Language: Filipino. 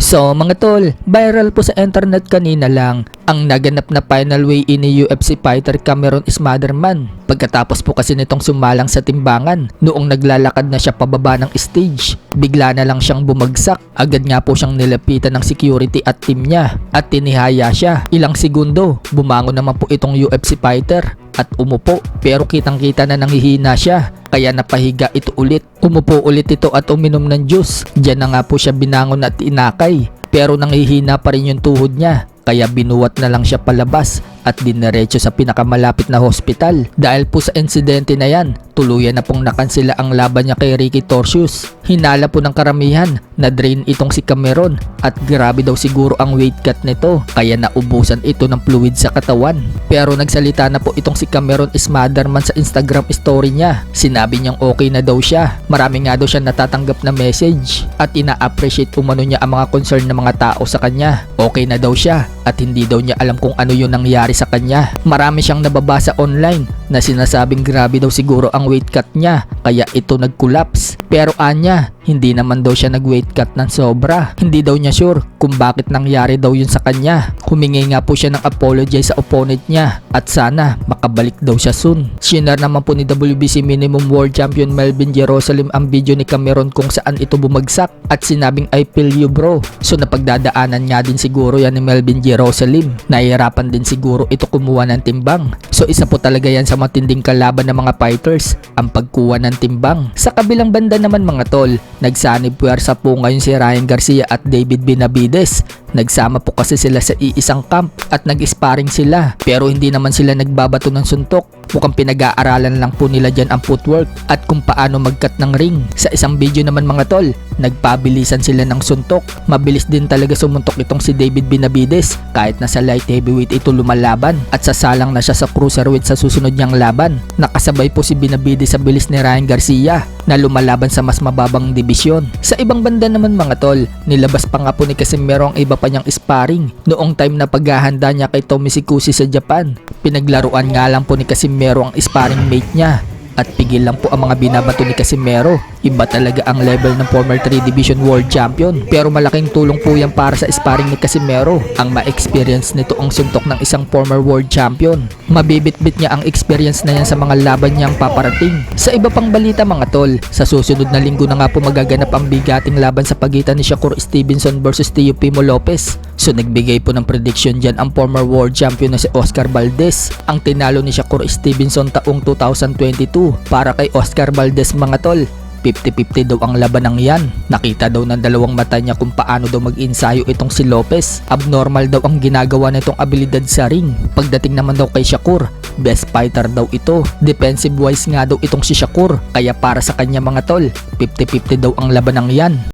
So mga tol, viral po sa internet kanina lang ang naganap na final weigh-in ni UFC fighter Cameron Smotherman. Pagkatapos po kasi nitong sumalang sa timbangan, noong naglalakad na siya pababa ng stage, bigla na lang siyang bumagsak. Agad nga po siyang nilapitan ng security at team niya at tinihaya siya. Ilang segundo, bumangon naman po itong UFC fighter at umupo, pero kitang-kita na nanghihina siya, kaya napahiga ito ulit. Umupo ulit ito at uminom ng juice. Diyan na nga po siya binangon at inakay, pero nanghihina pa rin yung tuhod niya, kaya binuwat na lang siya palabas at diniretso sa pinakamalapit na hospital. Dahil po sa insidente na yan, tuluyan na pong nakansela ang laban niya kay Ricky Torcius. Hinala po ng karamihan na drain itong si Cameron at grabe daw siguro ang weight cut nito, kaya naubusan ito ng fluid sa katawan. Pero nagsalita na po itong si Cameron Smotherman sa Instagram story niya. Sinabi niyang okay na daw siya. Marami nga daw siya natatanggap na message at ina-appreciate umano niya ang mga concern ng mga tao sa kanya. Okay na daw siya at hindi daw niya alam kung ano yung nangyari sa kanya. Marami siyang nababasa online na sinasabing grabe daw siguro ang weight cut niya, kaya ito nag-collapse. Pero anya, hindi naman daw siya nag-weight cut ng sobra. Hindi daw niya sure kung bakit nangyari daw yun sa kanya. Humingi nga po siya ng apologize sa opponent niya at sana makabalik daw siya soon. Shinare naman po ni WBC Minimum World Champion Melvin Jerusalem ang video ni Cameron kung saan ito bumagsak at sinabing I feel you bro. So napagdadaanan nga din siguro yan ni Melvin Jerusalem. Nahihirapan din siguro ito kumuha ng timbang. So isa po talaga yan sa matinding kalaban ng mga fighters, ang pagkuha ng timbang. Sa kabilang banda naman mga tol, nagsanib puwersa po ngayon si Ryan Garcia at David Benavides. Nagsama po kasi sila sa iisang camp at nag-sparring sila, pero hindi naman sila nagbabato ng suntok. Mukhang pinag-aaralan lang po nila dyan ang footwork at kung paano mag-cut ng ring. Sa isang video naman mga tol, nagpabilisan sila ng suntok. Mabilis din talaga sumuntok itong si David Benavides kahit nasa light heavyweight ito lumalaban, at sasalang na siya sa cruiserweight sa susunod niyang laban. Nakasabay po si Benavides sa bilis ni Ryan Garcia na lumalaban sa mas mababang dibisyon. Sa ibang banda naman mga tol, nilabas pa nga po ni Casimero ang iba pa niyang sparring noong time na paghahanda niya kay Tommy Sikusi sa Japan. Pinaglaruan nga lang po ni Casimero ang sparring mate niya at pigil lang po ang mga binabato ni Casimero. Iba talaga ang level ng former 3 Division World Champion, pero malaking tulong po yan para sa sparring ni Casimero. Ang ma-experience nito ang suntok ng isang former World Champion. Mabibitbit niya ang experience na yan sa mga laban niyang paparating. Sa iba pang balita mga tol, sa susunod na linggo na nga po magaganap ang bigating laban sa pagitan ni Shakur Stevenson versus Teofimo Lopez. So nagbigay po ng prediction dyan ang former world champion na si Oscar Valdez. Ang tinalo ni Shakur Stevenson taong 2022. Para kay Oscar Valdez mga tol, 50-50 daw ang laban ng yan. Nakita daw ng dalawang mata niya kung paano daw mag-ensayo itong si Lopez. Abnormal daw ang ginagawa nitong abilidad sa ring. Pagdating naman daw kay Shakur, best fighter daw ito. Defensive wise nga daw itong si Shakur, kaya para sa kanya mga tol, 50-50 daw ang laban ng yan.